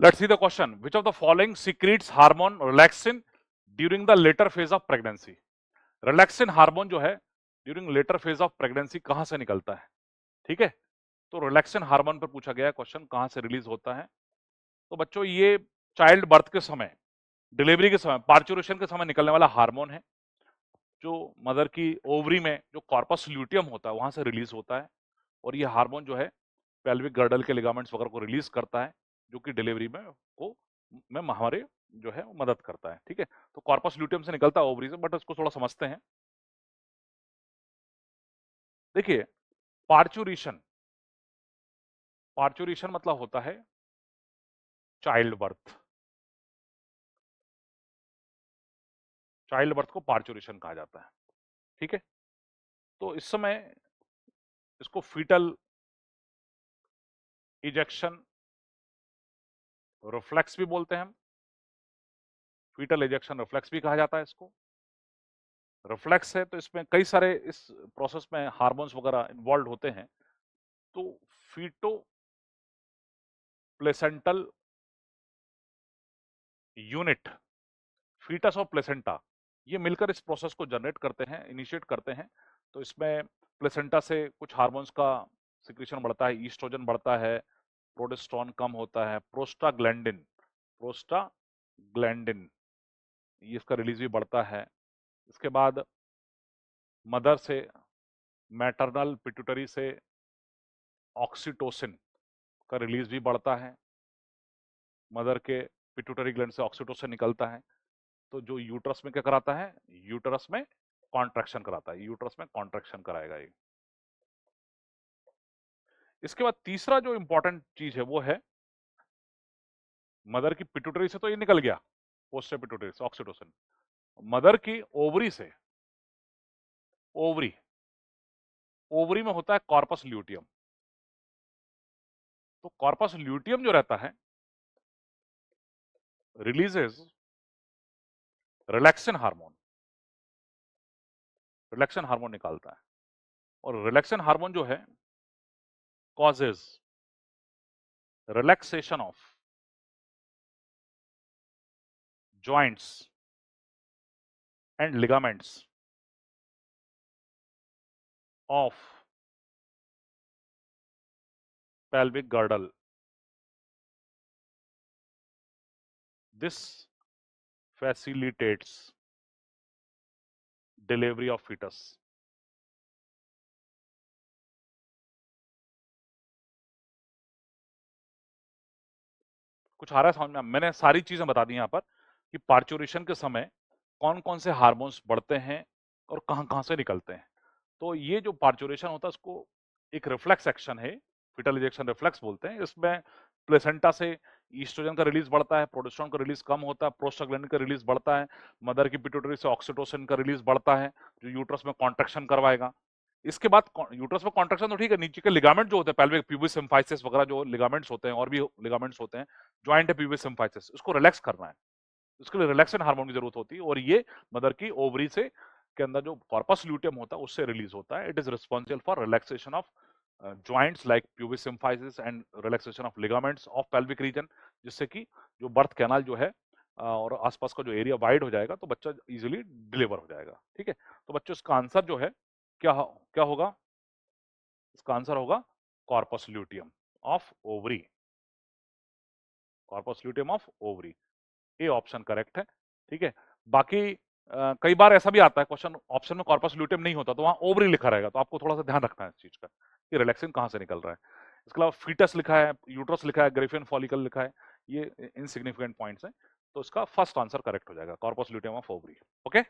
Let's see the question. Which of the following secretes hormone relaxin during the later phase of pregnancy? Relaxin hormone जो है during later phase of pregnancy कहां से निकलता है? ठीक है, तो रिलैक्सिन हार्मोन पर पूछा गया है क्वेश्चन, कहां से रिलीज होता है? तो बच्चों ये चाइल्ड बर्थ के समय, डिलीवरी के समय, पार्चुरेशन के समय निकलने वाला हार्मोन है, जो मदर की ओवरी में जो कॉर्पस ल्यूटियम होता है वहां से रिलीज होता है। और ये हार्मोन जो है पेल्विक गर्डल के लिगामेंट्स वगैरह को रिलीज करता है, जो कि डिलीवरी में हमारे जो है मदद करता है। ठीक है, तो कॉर्पस ल्यूटियम से निकलता है ओवरी से, बट इसको थोड़ा समझते हैं। देखिए, पार्चुरेशन, पार्चुरेशन मतलब होता है चाइल्ड बर्थ। चाइल्ड बर्थ को पार्चुरेशन कहा जाता है। ठीक है, तो इस समय इसको फीटल इजेक्शन रिफ्लेक्स भी बोलते हैं हम, फीटल इजेक्शन रिफ्लेक्स भी कहा जाता है इसको। रिफ्लेक्स है तो इसमें कई सारे इस प्रोसेस में हार्मोन्स वगैरह इन्वॉल्व होते हैं। तो फीटो प्लेसेंटल यूनिट, फीटस और प्लेसेंटा, ये मिलकर इस प्रोसेस को जनरेट करते हैं, इनिशिएट करते हैं। तो इसमें प्लेसेंटा से कुछ हार्मोन्स का सिक्रीशन बढ़ता है, ईस्ट्रोजन बढ़ता है, प्रोजेस्टेरोन कम होता है, प्रोस्टाग्लैंडिन, प्रोस्टाग्लैंडिन ये इसका रिलीज भी बढ़ता है। इसके बाद मदर से, मैटरनल पिट्यूटरी से ऑक्सीटोसिन का रिलीज भी बढ़ता है, मदर के पिट्यूटरी ग्लैंड से ऑक्सीटोसिन निकलता है, तो जो यूट्रस में क्या कराता है, यूट्रस में कॉन्ट्रैक्शन कराता है, यूट्रस में कॉन्ट्रैक्शन कराएगा ये। इसके बाद तीसरा जो इंपॉर्टेंट चीज है वो है मदर की पिट्यूटरी से, तो ये निकल गया पोस्टर पिट्यूटरी से ऑक्सीटोसिन, मदर की ओवरी से, ओवरी, ओवरी में होता है कॉर्पस ल्यूटियम। तो कॉर्पस ल्यूटियम जो रहता है releases relaxin hormone, relaxin hormone निकालता है, और रिलैक्सिन हार्मोन जो है causes relaxation of joints and ligaments of pelvic girdle. This facilitates delivery of fetus. कुछ आ रहा है समझ में? मैंने सारी चीजें बता दी यहां पर कि पार्चुरेशन के समय कौन कौन से हार्मोन्स बढ़ते हैं और कहां कहां से निकलते हैं। तो ये जो पार्चुरेशन होता है उसको एक रिफ्लेक्स एक्शन है, फीटल इजेक्शन रिफ्लेक्स बोलते हैं। इसमें प्लेसेंटा से ईस्ट्रोजन का रिलीज बढ़ता है, प्रोजेस्टेरोन का रिलीज कम होता है, प्रोस्टाग्लैंडिन का रिलीज बढ़ता है, मदर की पिट्यूटरी से ऑक्सीटोसिन का रिलीज बढ़ता है, जो यूट्रस में कॉन्ट्रैक्शन करवाएगा। इसके बाद यूट्रस में कॉन्ट्रैक्शन तो ठीक है, नीचे के लिगामेंट जो होते हैं, पेल्विक प्यूबिस सिम्फाइसिस वगैरह जो लिगामेंट्स होते हैं और भी लिगामेंट्स होते हैं, जॉइंट है प्यूबिस सिम्फाइसिस, उसको रिलैक्स करना है, उसके लिए रिलैक्सिन हार्मोन की जरूरत होती है, और ये मदर की ओवरी से के अंदर जो कॉर्पस ल्यूटियम होता है उससे रिलीज होता है। It is responsible for relaxation of joints like pubis symphysis and relaxation of ligaments of pelvic region, जिससे कि जो बर्थ कैनाल जो है और आसपास का जो एरिया वाइड हो जाएगा तो बच्चा इजीली डिलीवर हो जाएगा। ठीक है, तो बच्चों इसका आंसर जो है क्या होगा? इसका आंसर होगा corpus luteum of ovary, corpus luteum of ovary, A option correct है। ठीक है, बाकी कई बार ऐसा भी आता है क्वेश्चन, ऑप्शन में कॉर्पस ल्यूटियम नहीं होता तो वहां ओवरी लिखा रहेगा, तो आपको थोड़ा सा ध्यान रखना है इस चीज का कि रिलैक्सिन कहां से निकल रहा है। इसके अलावा फीटस लिखा है, यूट्रस लिखा है, ग्रेफियन फॉलिकल लिखा है, ये इनसिग्निफिकेंट पॉइंट्स हैं, तो इसका फर्स्ट आंसर करेक्ट हो जाएगा, corpus luteum of ovary. Okay.